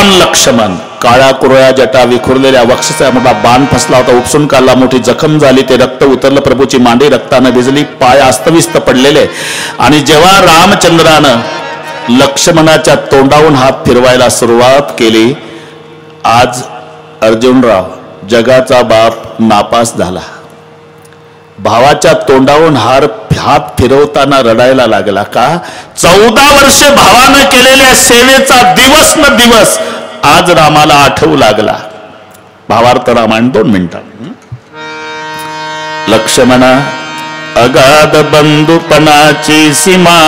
बलवान लक्ष्मण, काळ्या कुरळ्या जटा, विखुरलेल्या वक्षाचा मोठा बाण फसला होता, उपसून काढला, मोठी जखम झाली, ते रक्त उतरलं, प्रभूची मांडी रक्तानं भिजली, पाय अस्तव्यस्त पडलेले. आणि जेव्हा रामचंद्रानं लक्ष्मणाच्या तोंडावरून हात फिरवायला सुरुवात केली, आज अर्जुनराव जगाचा बाप नापास झाला. भावाच्या तोंडावरून हात फिरवताना रडायला लागला. का? 14 वर्ष भावानं केलेल्या सेवेचा दिवस न दिवस आज रामाला आठवू लागला. भावार्थ रामायण 2 मिनिटात. लक्ष्मणा, अगाध बंधुपणाची सीमा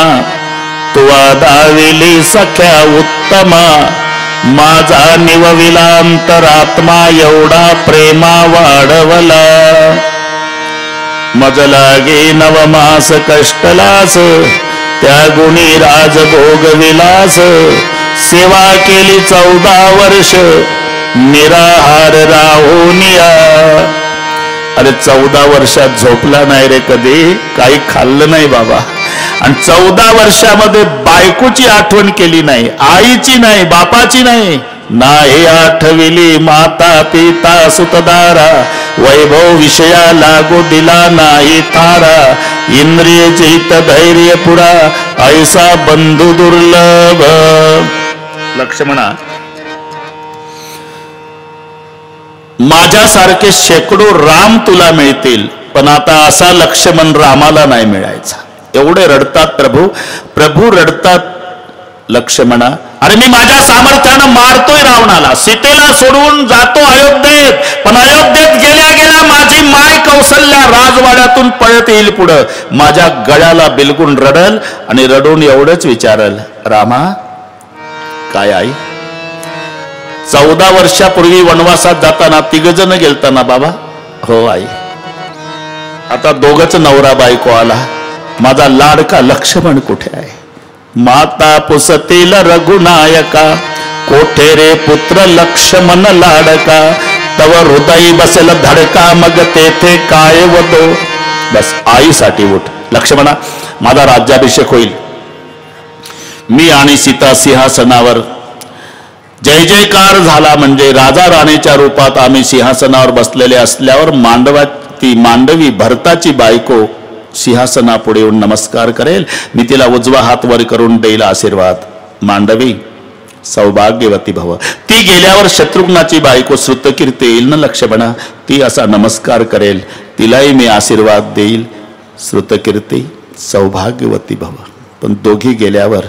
तुवा दाविली सख्या उत्तमा, माझा निवविला अंतरात्मा एवढा प्रेमा वाढवला. मज लागे नवमास कष्टलास, त्या गुणी राजभोग विलास, सेवा केली 14 वर्ष निराहार राहुनिया. अरे 14 वर्षात झोपला नाही रे कधी, काही खाल्लं नाही बाबा. आणि 14 वर्षामध्ये बायकोची आठवण केली नाही, आईची नाही, बापाची नाही. नाही आठविली माता पिता सुतदारा, वैभव विषया लागू दिला नाही तारा. इंद्रिय चित धैर्य पुरा, ऐसा बंधू दुर्लभ. लक्ष्मणा, माझ्यासारखे शेकडो राम तुला मिळतील, पण आता असा लक्ष्मण रामाला नाही मिळायचा. एवढे रडतात प्रभू. प्रभू रडतात. लक्ष्मणा, अरे मी माझ्या सामर्थ्यानं मारतोय रावणाला, सीतेला सोडून जातो अयोध्येत, पण अयोध्येत गेल्या गेल्या माझी माय कौसल्या राजवाड्यातून पळत येईल पुढं, माझ्या गळ्याला बिलगून रडल आणि रडून एवढंच विचारल, रामा काय आई? 14 वर्षापूर्वी वनवासात जाताना 3 जण गेलताना बाबा. हो आई. आता 2च नवरा बायको आला, माझा लाडका लक्ष्मण कुठे आहे? माता पुसतील रघुनायका, कोठे रे पुत्र लक्ष्मण लाडका, तव हृदय बसेल धडका, मग तेथे काय वदो. बस आईसाठी उठ. लक्ष्मणा, माझा राज्याभिषेक होईल, मी आणि सीता सिंहासनावर. जय जयकार झाला म्हणजे राजा राणीच्या रूपात आम्ही सिंहासनावर बसलेले असल्यावर मांडवी भरताची बायको सिंहासनापुढे येऊन नमस्कार करेल, मी तिला उजवा हात वर करून देईल आशीर्वाद. मांडवी सौभाग्यवती भव. ती गेल्यावर शत्रुघ्नाची बायको श्रुतकीर्ती येईल ना लक्ष्मणा, ती असा नमस्कार करेल, तिलाही मी आशीर्वाद देईल. श्रुतकीर्ती सौभाग्यवती भव. पण दोघी गेल्यावर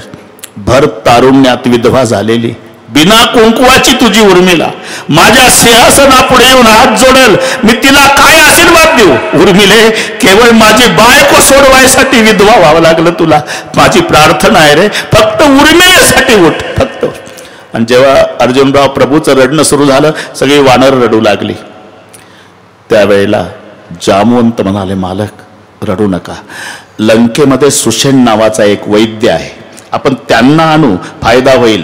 भर तारुण्यात विधवा झालेली, बिना कुंकुवाची तुझी उर्मिला माझ्या सिंहासनापुढे येऊन हात जोडेल, मी तिला काय आशीर्वाद देऊ? उर्मिले, केवळ माझी बायको सोडवायसाठी विधवा व्हावं लागलं तुला. माझी प्रार्थना आहे रे, फक्त उर्मिलेसाठी उठ फक्त. आणि जेव्हा अर्जुनराव प्रभूचं रडणं सुरू झालं, सगळी वानर रडू लागली. त्यावेळेला जामवंत म्हणाले, मालक रडू नका. लंकेमध्ये सुषेण नावाचा एक वैद्य आहे, आपण त्यांना आणू, फायदा होईल.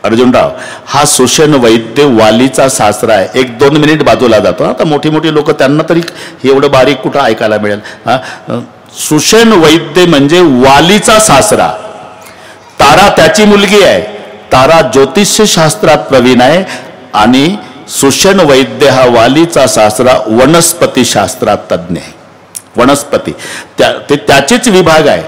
अर्जुनराव, हा सुषेण वैद्य वालीचा सासरा आहे. 1-2 मिनिट बाजूला जातो. आता मोठी मोठी लोक, त्यांना तरी एवढं बारीक कुठं ऐकायला मिळेल. सुषेण वैद्य म्हणजे वालीचा सासरा. तारा त्याची मुलगी आहे. तारा ज्योतिष्य शास्त्रात प्रवीण आहे आणि सुषेण वैद्य हा वालीचा सासरा वनस्पती शास्त्रात तज्ञ आहे. वनस्पती त्याचेच विभाग आहे.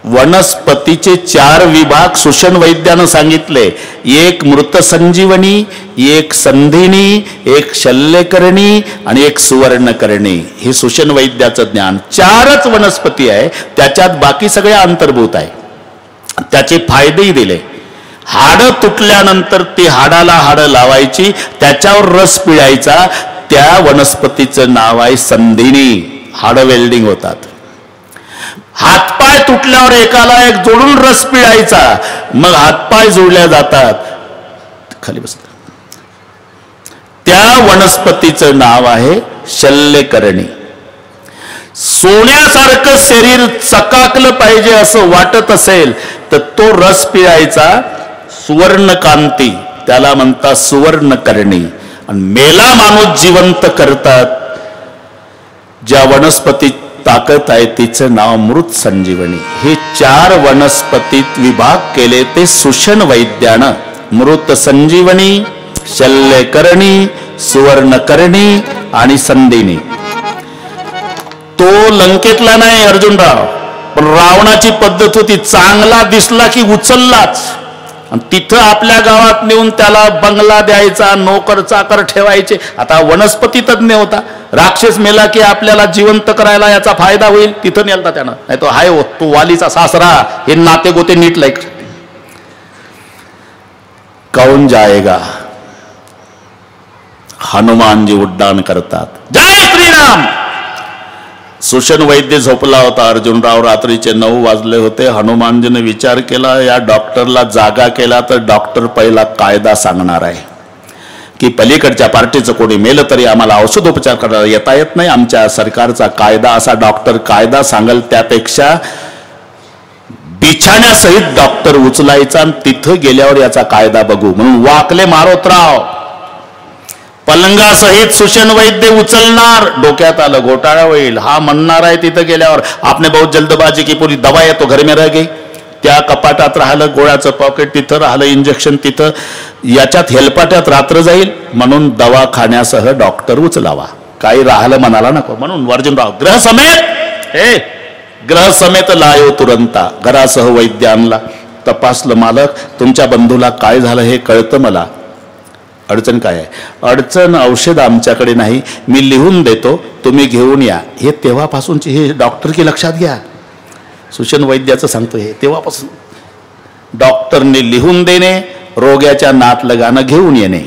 वनस्पतीचे 4 विभाग सुषेण वैद्यानं सांगितले. एक मृत संजीवनी, एक संधिनी, एक शल्यकरणी आणि एक सुवर्णकरणी. हे सुषेण वैद्याचं ज्ञान. 4च वनस्पती आहे, त्याच्यात बाकी सगळे अंतर्भूत आहे. त्याचे फायदेही दिले. हाडं तुटल्यानंतर ती हाडाला हाडं लावायची, त्याच्यावर रस पिळायचा. त्या वनस्पतीचं नाव आहे संधिनी. हाडं वेल्डिंग होतात. हातपाय तुटल्यावर एकाला एक जोडून रस पिळायचा, मग हातपाय जोडल्या जातात. खाली बस. त्या वनस्पतीचं नाव आहे शल्यकरणी. सोन्यासारखं शरीर चकाकलं पाहिजे असं वाटत असेल तर तो रस पिळायचा. सुवर्णकांती, त्याला म्हणतात सुवर्णकरणी. आणि मेला माणूस जिवंत करतात. ज्या वनस्पती ताकद आहे तिचं नाव मृत संजीवनी. हे 4 वनस्पतीत विभाग केले ते सुषेण वैद्यानं. मृत संजीवनी, शल्यकर्णी, सुवर्णकर्णी आणि संदिनी. तो लंकेतला नाही अर्जुनराव, पण रावणाची पद्धत होती, चांगला दिसला की उचललाच आणि तिथं आपल्या गावात नेऊन त्याला बंगला द्यायचा, नोकर चाकर ठेवायचे. आता वनस्पती तज्ञ होता, राक्षस मेला की आपल्याला जिवंत करायला याचा फायदा होईल, तिथं नेलता त्यानं. नाही तो हाय तो वालीचा सासरा, हे नाते गोते नीट लाईक. कौन जाएगा, हनुमानजी उड्डाण करतात. जय श्रीराम. सुषण वैद्य झोपला होता. अर्जुनराव रात्रीचे 9 वाजले होते. हनुमानजीने विचार केला, या डॉक्टरला जागा केला तर डॉक्टर पहिला कायदा सांगणार आहे की पलीकडच्या पार्टीचं कोणी मेलं तरी आम्हाला औषधोपचार करायला येता येत नाही. आमच्या सरकारचा कायदा असा, डॉक्टर कायदा सांगेल त्यापेक्षा बिछाण्यासहित डॉक्टर उचलायचा आणि तिथं गेल्यावर याचा कायदा बघू. म्हणून वाकले मारोतराव पलंगासहित सुषण वैद्य उचलणार. डोक्यात आलं घोटाळा होईल, हा म्हणणार आहे तिथं गेल्यावर आपने बहुत जल्दबाजी की, पूरी दवा आहे तो घर में रह गई. त्या कपाटात राहिलं गोळ्याचं पॉकेट, तिथं राहिलं इंजेक्शन, तिथं याच्यात हेलपाट्यात रात्र जाईल. म्हणून दवाखान्यासह डॉक्टर उचलावा, काही राहिलं म्हणाला नको. म्हणून अर्जुनराव ग्रह समेत लायो तुरंता, घरासह वैद्य आणला. तपासलं, मालक तुमच्या बंधूला काय झालं हे कळतं मला. अडचण काय आहे? अडचण औषध आमच्याकडे नाही, मी लिहून देतो, तुम्ही घेऊन या. हे तेव्हापासूनची हे डॉक्टर की लक्षात घ्या. सुषण वैद्याचं सांगतो हे तेव्हापासून. डॉक्टरने लिहून देणे, रोग्याच्या नात लगानं घेऊन येणे.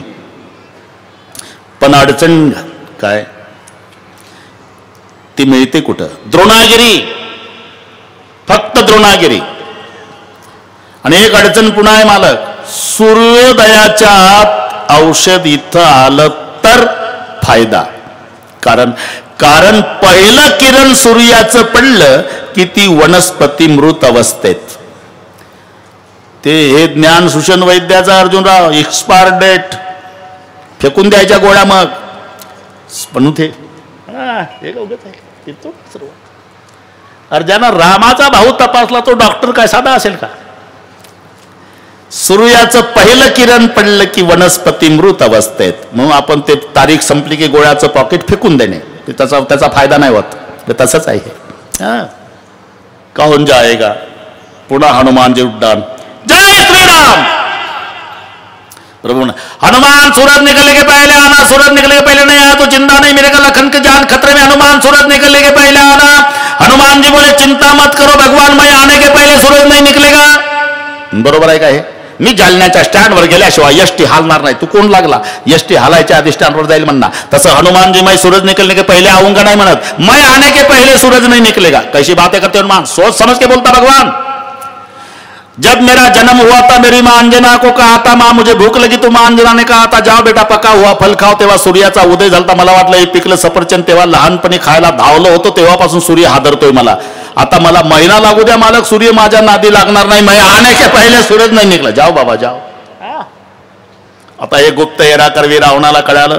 पण अडचण काय? ती मिळते कुठं? द्रोणागिरी, फक्त द्रोणागिरी. आणि एक अडचण पुन्हा आहे मालक, सूर्योदयाच्या आत औषध इथं आलं तर फायदा. कारण पहिलं किरण सूर्याचं पडलं की ती वनस्पती मृत अवस्थेत. ते हे ज्ञान सुषण वैद्याचा अर्जुनराव. एक्सपायर डेट फेकून द्यायच्या गोळ्या. मग पण ते अर्जाना रामाचा भाऊ तपासला, तो डॉक्टर काय साधा असेल का? सूर्याचं पहिलं किरण पडलं की वनस्पती मृत अवस्थेत. म्हणून आपण ते तारीख संपली की गोळ्याचं पॉकेट फेकून देणे, त्याचा फायदा नाही होत. तसंच आहे हे. कौन जाएगा, पुन्हा हनुमानजी उड्डाण. जय श्रीराम. प्रभु हनुमान सूरज निकलने के पहले आना, सूरज निकलने के पहले नहीं आया तो जिंदा नहीं मिलेगा. लखन के जान खतरे में, हनुमान सूरज निकलने के पहले आना. हनुमान जी बोले चिंता मत करो भगवान, मैं आने के पहले सूरज नहीं निकलेगा. बरोबर आहे का हे? मी जालन्याच्या स्टँडवर गेल्याशिवाय एसटी हालणार नाही. तू कोण लागला? एसटी हालायच्या आधी स्टँडवर जाईल म्हणणार. तसं हनुमान जी मैं सूरज निकलने के पहले आऊंगा नाही म्हणत, मैं आने के पहले सूरज नहीं निकलेगा. कैसी बातें करते हो हनुमान? सोच समझ के बोलता भगवान. जब मेरा जन्म हुआ था मेरी मां अंजना को कहा था, मां मुझे भूख लगी, तो मां अंजना ने कहा था जाओ बेटा पका हुआ फल खाओ. तेव्हा सूर्याचा उदय झाला. मला वाटलं हे पिकलं सफरचंद, तेव्हा लहानपणी खायला धावलो होतो, तेव्हापासून सूर्य हादरतोय मला. आता मला महिना लागू द्या मालक, सूर्य माझ्या नादी लागणार नाही. मैं आने के पहिले सूरज नाही निघला. जाओ बाबा जाओ. आता हे गुप्त हेरा करवी रावणाला कळालं.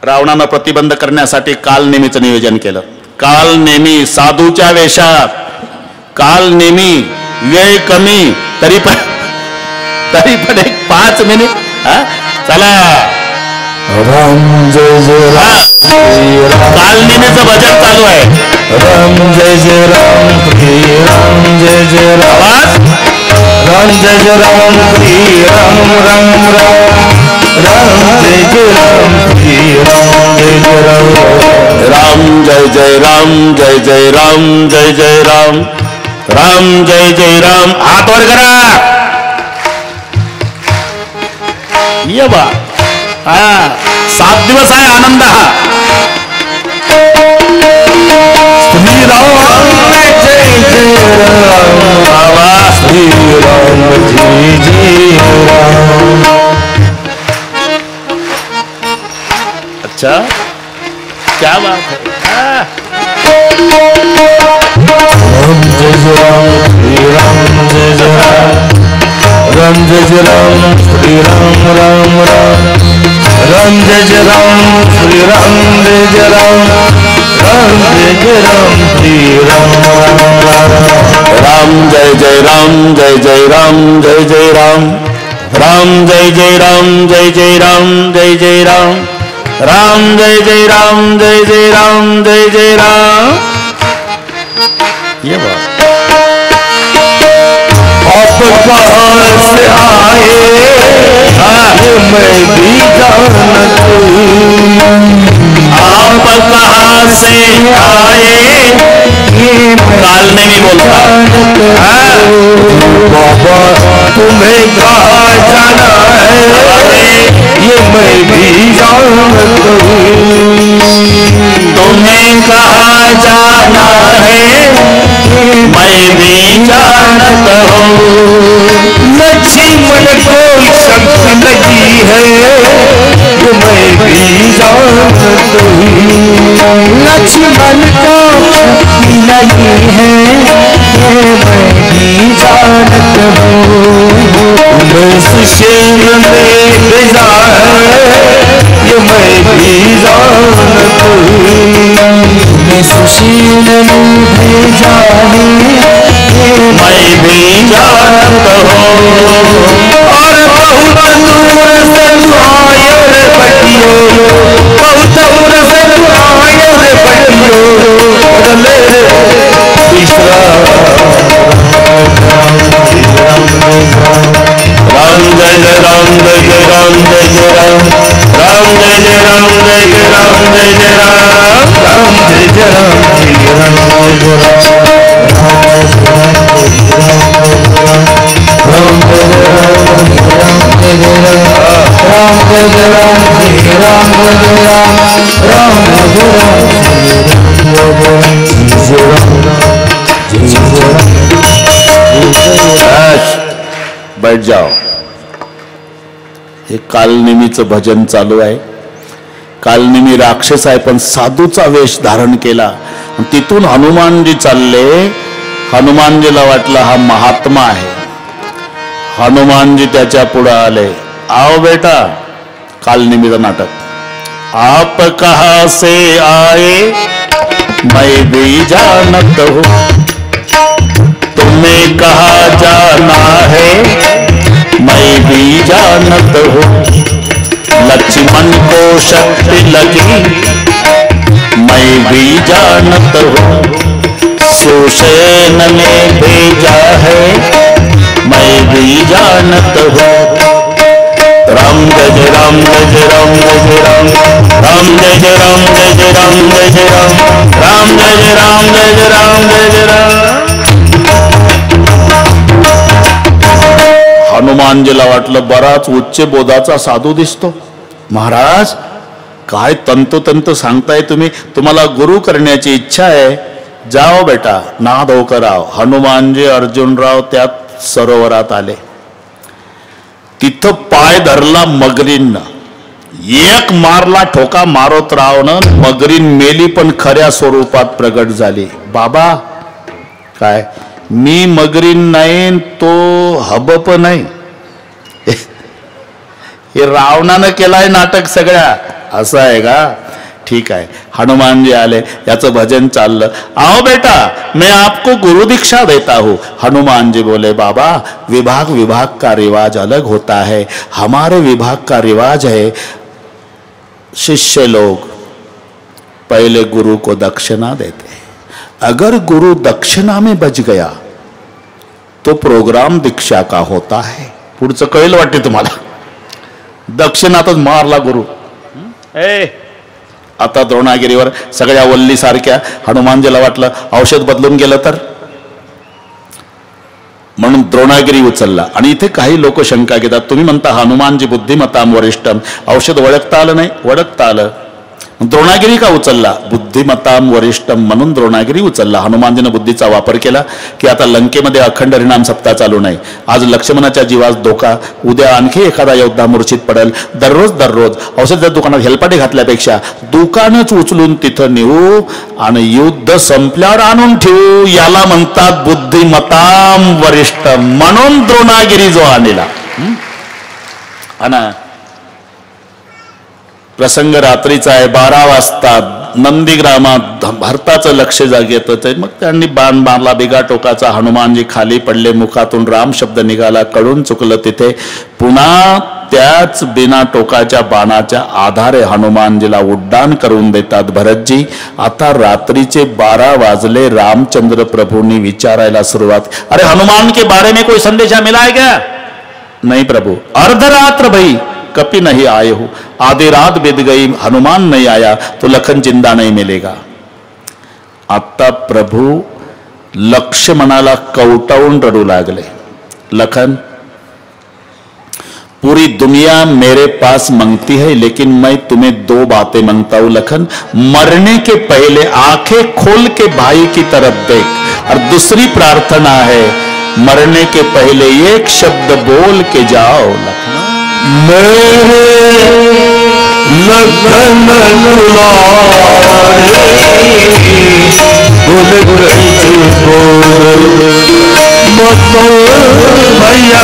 रावणानं प्रतिबंध करण्यासाठी काल नेमीचं नियोजन केलं. काल नेमी साधूच्या वेशात, काल नेमी वेळ कमी, तरी पण एक 5 मिनिट. चला राम जय जय राम. काल नेमीचं भजन चालू आहे. राम जय जय राम, श्री राम जय जय राम. राम जय जय राम, श्री राम राम राम. राम जय जय राम, श्री राम जय जय राम. राम जय जय राम, जय जय राम, जय जय राम. राम जय जय राम. हात वर करा. ये बा 7 दिवस आहे आनंद हा. श्री राम जय जय राम, बाबा श्री राम जय जय राम. अच्छा क्या बात है. राम जय जय राम, श्री राम जय जय राम. राम जय जय राम, श्री राम राम राम. राम जय जय राम, श्री राम जय जय राम. राम जय जय राम, श्री राम राम राम. राम जय जय राम, जय जय राम, जय जय राम. राम जय जय राम जय जय राम जय जय राम राम जय जय राम जय जय राम जय जय राम। ये बात आप कहाँ से आए ये मैं भी जानत हूँ। आप कहाँ से आए ये काल ने नहीं बोलता। बाबा तुम्हें कहाँ जाना है ये मैं भी जानत हूँ। तुम्हें कहाँ जाना है मैं भी जानत हूँ। लक्ष्मण को शक्ति लगी है ये मैं भी जानत हूँ। लक्ष्मण को शक्ति लगी है ये मैं भी जानत हूँ। मैं सुशेन ने भेजा है ये मैं भी जानत हूँ। मैं सुशील ने भेजा है ये मैं भी जानत हूँ। और बहुत दूर से तू आयो रे बटियो, बहुत दूर से तू आयो रे बटियो। बदले तीसरा राम जय जय राम जय जय राम जय जय राम राम जय जय राम जय जय राम जय जय राम राम जय जय राम जय जय राम जय जय राम जय जय बैठ जाओ। हे कालनेमीचं भजन चालू आहे। कालनेमी राक्षस आहे पण साधूचा वेश धारण केला। तिथून हनुमानजी चालले। हनुमानजीला वाटलं हा महात्मा आहे। हनुमानजी त्याच्या पुढे आले। आओ बेटा, कालनेमीचं नाटक। आप कहाँ से आए मैं भी जानत हूँ। तुम्हें कहाँ जाना है मैं भी जानत हूँ। लक्ष्मण को शक्ति लगी मैं भी जानत हूँ। सुसेन ने भेजा है मैं भी जानत हूँ। राम जय जय राम जय जय राम जय जय राम राम जय जय राम जय जय राम जय जय राम राम जय जय राम जय जय राम जय जय राम। हनुमानजीला वाटलं बराच उच्च बोधाचा साधू दिसतो। महाराज काय तंतोतंत सांगताय तुम्ही, तुम्हाला गुरु करण्याची इच्छा आहे। जाओ बेटा, नाद होकराव। हनुमानजी अर्जुनराव त्यात सरोवरात आले। तिथं पाय धरला मगरींना। एक मारला ठोका मारोत रावनं। मगरीन मेली पण खऱ्या स्वरूपात प्रगट झाली। बाबा काय मी मगरीन नाही तो हबप नाही। हे रावणानं केलाय नाटक सगळ्या, असं आहे का? ठीक आहे। हनुमानजी आले, याचं भजन चाललं। आओ बेटा मैं आपको गुरु दीक्षा देता हूँ। हनुमान जी बोले बाबा विभाग विभाग का रिवाज अलग होता है। हमारे विभाग का रिवाज है शिष्य लोग पहले गुरु को दक्षिणा देते हैं। अगर गुरु दक्षिणा में बच गया तो प्रोग्राम दीक्षा का होता है। पुढचं कळलं वाटते तुम्हाला? दक्षिणातच मारला गुरु। आता द्रोणागिरीवर सगळ्या वल्ली सारख्या। हनुमानजीला वाटलं औषध बदलून गेलं तर, म्हणून द्रोणागिरी उचलला। आणि इथे काही लोक शंका घेतात, तुम्ही म्हणता हनुमानजी बुद्धिमत्ताम वरिष्ठम, औषध ओळखता आलं नाही? ओळखता आलं। द्रोणागिरी का उचलला? बुद्धिमत्ताम वरिष्ठम म्हणून द्रोणागिरी उचलला। हनुमानजीनं बुद्धीचा वापर केला की आता लंकेमध्ये अखंड हरिनाम सप्ताह चालू नाही। आज लक्ष्मणाच्या जीवास धोका, उद्या आणखी एखादा योद्धा मूर्छित पडेल। दररोज दररोज औषधाच्या दुकानात हेलपाटे घातल्यापेक्षा दुकानच उचलून तिथं नेऊ आणि युद्ध संपल्यावर आणून ठेवू, याला म्हणतात बुद्धिमत्ताम वरिष्ठम। म्हणून द्रोणागिरी जो आणला। प्रसंग रात्रीचा आहे, 12 वाजता नंदीग्रामात भरताचं लक्ष जागेत मग त्यांनी बाण मारला बिगा टोकाचा. हनुमानजी खाली पडले, मुखातून राम शब्द निघाला. कळून चुकलं तिथे. पुन्हा त्याच बिना टोकाच्या बाणाच्या आधारे हनुमानजीला उड्डाण करून देतात भरतजी. आता रात्रीचे 12 वाजले. रामचंद्र प्रभूंनी विचारायला सुरुवात, अरे हनुमान के बारे में कोई संदेशा मिला है क्या? नहीं प्रभु. अर्धरात्र भई कभी नहीं आए हो, आधी रात बीत गई, हनुमान नहीं आया तो लखन जिंदा नहीं मिलेगा. आता प्रभू लक्ष्मणाला कवटावून रडू लागले. लखन, पूरी दुनिया मेरे पास मांगती है, लेकिन मैं तुम्हें 2 बातें मांगता हूं लखन. मरने के पहले आंखें खोल के भाई की तरफ देख, और दूसरी प्रार्थना है मरने के पहले एक शब्द बोल के जाओ लखन. मेरे लखन भैया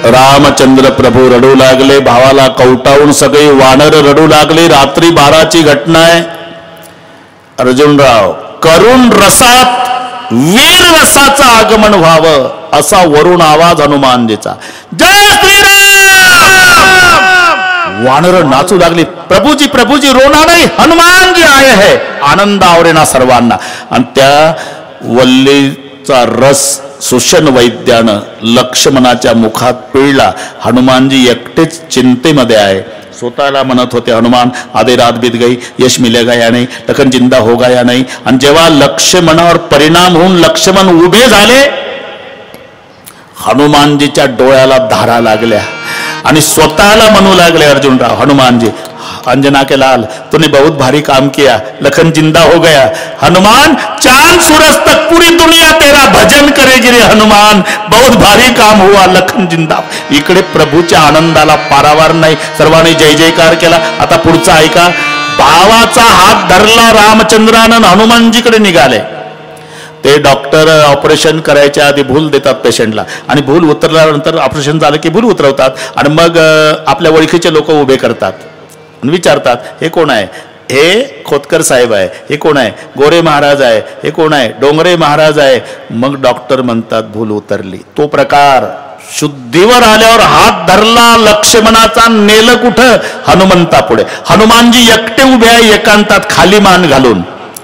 रामचंद्र प्रभू रडू लागले. भावाला कवटावून सगळे वानर रडू लागले. रात्री 12ची घटना आहे. अर्जुनराव, करुण रसात वीर रसाचं आगमन व्हावं असा वरुण आवाज हनुमानजीचा. जय श्रीराम. वानर नाचू लागली. प्रभूजी प्रभूजी रोना नाही, हनुमानजी आए है. आनंद आवरेना सर्वांना. आणि त्या वल्लीचा रस सुशन वैद्यानं लक्ष्मणाच्या मुखात पिळला. हनुमानजी एकटेच चिंतेमध्ये आहे. स्वतःला म्हणत होते, हनुमान आधी रात बीत गई, यश मिलेगा या नहीं, लखन जिंदा होगा या नहीं. आणि जेव्हा लक्ष्मणावर परिणाम होऊन लक्ष्मण उभे झाले, हनुमानजीच्या डोळ्याला धारा लागल्या आणि स्वतःला म्हणू लागले, अर्जुनराव, हनुमानजी, अंजना के लाल, तूने बहुत भारी काम किया, लखन जिंदा हो गया. हनुमान, चांद सूरज तक पूरी दुनिया तेरा भजन करेगी रे हनुमान, बहुत भारी काम हुआ, लखन जिंदा. इकडे प्रभूच्या आनंदाला पारावार नाही. सर्वांनी जय जयकार केला. आता पुढचा ऐका. भावाचा हात धरला रामचंद्रानं, हनुमानजीकडे निघाले. ते डॉक्टर ऑपरेशन करायच्या आधी भूल देतात पेशंटला, आणि भूल उतरल्यानंतर ऑपरेशन झालं की भूल उतरवतात, आणि मग आपल्या ओळखीचे लोक उभे करतात आणि विचारतात, हे कोण आहे? हे खोतकर साहेब आहे. हे कोण आहे? गोरे महाराज आहे. हे कोण आहे? डोंगरे महाराज आहे. मग डॉक्टर म्हणतात भूल उतरली. तो प्रकार शुद्धीवर आल्यावर हात धरला लक्ष्मणाचा, नेलं कुठं? हनुमंता पुढे. हनुमानजी एकटे उभे आहे एकांतात, खाली मान घालून.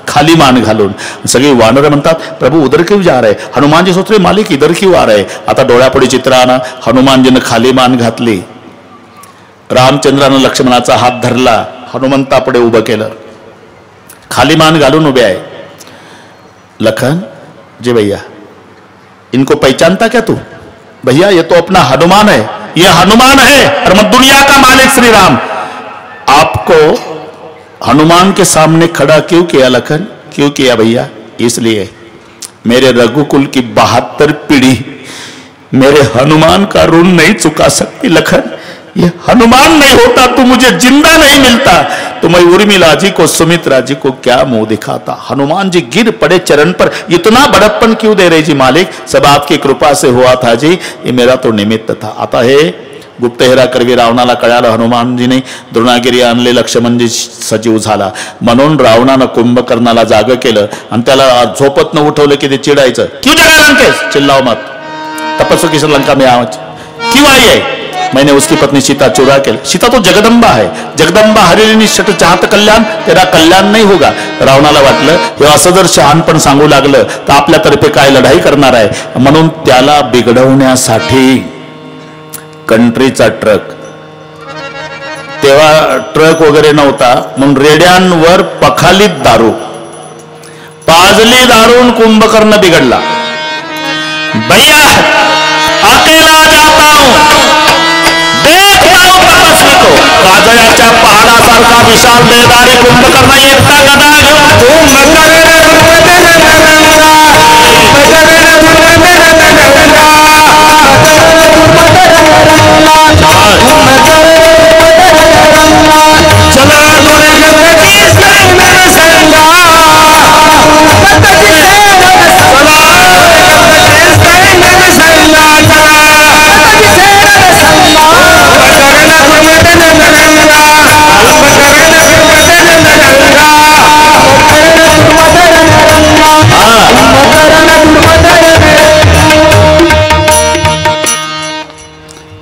खाली मान घालून. सगळी वानर म्हणतात प्रभू उधर क्यों जा रहे. हनुमानजी सोचले मालिक इधर क्यों आ रहे. आता डोळ्यापुढे चित्र आणा. हनुमानजीनं खाली मान घातली. रामचंद्रानं लक्ष्मणाचा हात धरला, हनुमंतापुढे उभं केलं, खाली मान घालून उभे आहे. लखन जी भैया इनको पहचानता क्या तू. भैया ये तो अपना हनुमान है, ये हनुमान है और मैं दुनिया का मालिक श्री राम. आपको हनुमान के सामने खड़ा क्यों किया लखन. क्यों किया भैया. इसलिए मेरे रघुकुल की 72 पीढ़ी मेरे हनुमान का ऋण नहीं चुका सकती. लखन ये हनुमान नहीं होता तो मुझे जिंदा नहीं मिलता. तो मैं उर्मिला जी को सुमित्रा जी को क्या मुंह दिखाता. हनुमान जी गिर पड़े चरण पर. इतना बड़प्पन क्यों दे रहे जी मालिक. सब आपकी कृपा से हुआ था जी, ये मेरा तो निमित्त था. आता हे गुप्तहेरा करवी रावणाला कळालं हनुमानजीने द्रोणागिरी आणले, लक्ष्मणजी सजीव झाला. म्हणून रावणानं कुंभकर्णाला जाग केलं आणि त्याला झोपत न उठवलं की ते चिडायचं. क्यों जगा लंकेश, चिल्लाओ मत, तपस्या की लंका में आज क्यों आई है. मैंने उसकी पत्नी सीता चुरा के. सीता तो जगदंबा है, जगदंबा हरिणी शट चाहत कल्याण, तेरा कल्याण नहीं होगा. रावणाला वाटलं हे असं जर शहाणपण सांगू लागलं तर आपल्यातर्फे काय लढाई करणार आहे. म्हणून त्याला बिघडवण्यासाठी कंट्रीचा ट्रक, तेव्हा ट्रक वगैरे नव्हता, म्हणून रेड्यांवर पखालीत दारू, पाजली दारून कुंभकर्ण बिघडला. भैया अकेला जाता हूं, देखता हूं तपस्वी को. काजळ्याच्या पहाडासारखा विशाल देहधारी कुंभकर्ण एकटा गदा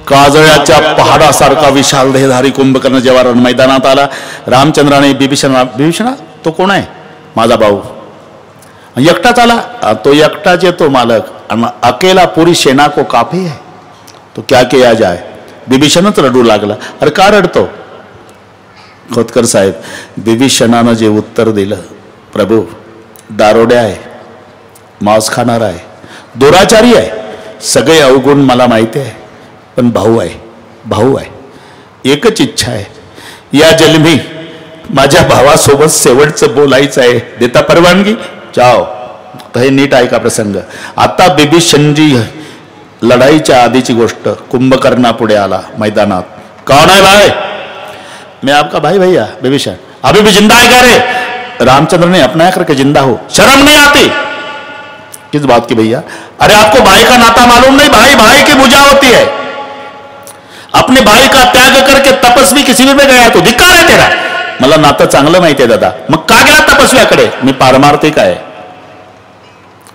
काजळ्याच्या पहाडासारखा विशाल देहधारी कुंभकर्ण जेव्हा मैदानात आला. रामचंद्राने बिभीषणा तो कोण आहे. माझा भाऊ. एकटाच आला. तो एकटाच येतो मालक. अकेला पूरी सेना को काफी है तो क्या किया जाए. बिभीषणच रडू लागला. अरे का रडतो. खोतकर साहेब बिभीषणानं जे उत्तर दिलं, प्रभू दारोड्या आहे, मांस खाणार आहे, दुराचारी आहे, सगळे अवगुण मला माहिती आहे, पण भाऊ आहे, भाऊ आहे. एकच इच्छा आहे, या जन्मी माझ्या भावासोबत शेवटचं बोलायचं आहे. देता परवानगी. जाओ. तर हे नीट ऐका प्रसंग. आता बिभीषणजी लढाईच्या आधीची गोष्ट. कुंभकर्णा पुढे आला मैदानात. कौन है भाई. मैं आपका भाई भैया बिभीषण. अभी भी जिंदा है क्या रे. रामचंद्र ने अपनाया करके जिंदा हो. शर्म नहीं आती. किस बात की भैया. अरे आपको भाई का नाता मालूम नहीं. भाई भाई की पूजा होती है. अपने भाई का त्याग करके तपस्वी किसी में गया तो धिक्कार आहे तेरा. मला नातं चांगलं माहिती आहे दादा. मग का गेला तपस्व्याकडे. मी पारमार्थिक आहे.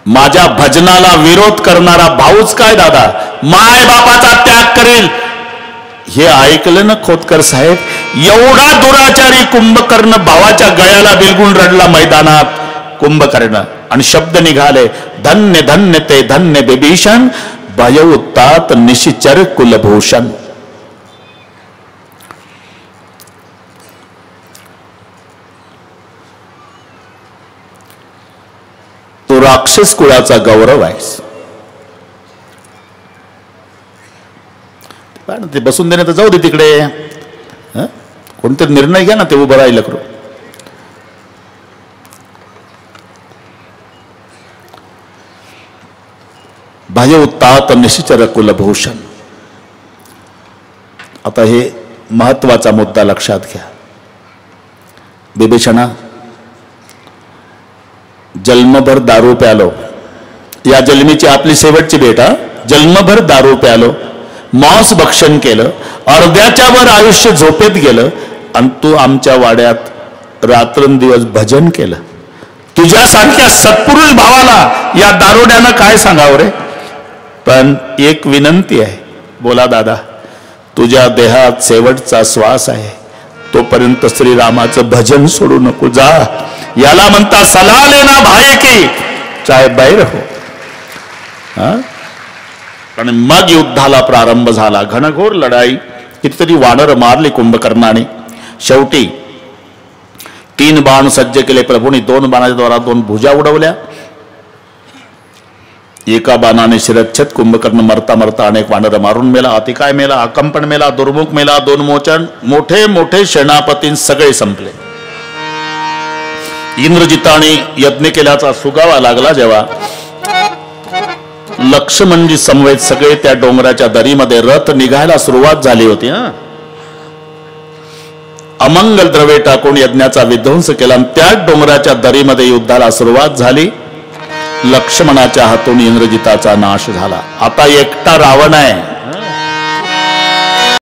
माझ्या भजनाला विरोध करणारा भाऊच काय दादा. माय बापाचा त्याग करेल. हे ऐकलं ना खोतकर साहेब. एवढा दुराचारी कुंभकर्ण भावाच्या गळ्याला बिलगुन रडला मैदानात कुंभकर्ण. आणि शब्द निघाले, धन्य धन्य ते धन्य बिभीषण, भयउत्तात निशिचर कुलभूषण. तो राक्षस कुळाचा गौरव आहे. ते बसून देणे तर जाऊ दे तिकडे. कोणतरी निर्णय घ्या ना. ते उभं राहिलं करू. भयउत्तात निशिचर कुलभूषण. आता हे महत्वाचा मुद्दा लक्षात घ्या. बिभीषणा जन्मभर दारू प्यालो. या जन्मीची आपली शेवटची भेट. जन्मभर दारू प्यालो, मांस भक्षण केलं, अर्ध्याच्या वर आयुष्य झोपेत गेलं आणि तू आमच्या वाड्यात रात्रंदिवस भजन केलं. तुझ्यासारख्या सत्पुरुष भावाला या दारोड्यानं काय सांगावं रे. पण एक विनंती आहे. बोला दादा. तुझ्या देहात शेवटचा श्वास आहे तोपर्यंत श्रीरामाचं भजन सोडू नको. जा याला म्हणता सलाह लेना भाई की चाहे बैर हो. आणि मग युद्धाला प्रारंभ झाला. घनघोर लढाई. कितीतरी वानर मारली कुंभकर्णाने. शेवटी 3 बाण सज्ज केले प्रभूंनी. 2 बाणाच्या द्वारा 2 भुजा उडवल्या. एका बाणाने शिरच्छेद. कुंभकर्ण मरता मरता अनेक वानर मारून मेला. अतिकाय मेला, अकंपन मेला, दुर्मुख मेला, 2 मोचन, मोठे मोठे सेनापती सगळे संपले. इंद्रजिताने यज्ञ केल्याचा सुगावा लागला जेव्हा लक्ष्मणजी समवेत सगळे त्या डोंगराच्या दरीमध्ये रथ निघायला सुरुवात झाली होती. अमंगल द्रव्ये टाकून यज्ञाचा विध्वंस केला. त्याच डोंगराच्या दरीमध्ये युद्धाला सुरुवात झाली. लक्ष्मणाच्या हातून इंद्रजिताचा नाश झाला. आता एकटा रावण आहे.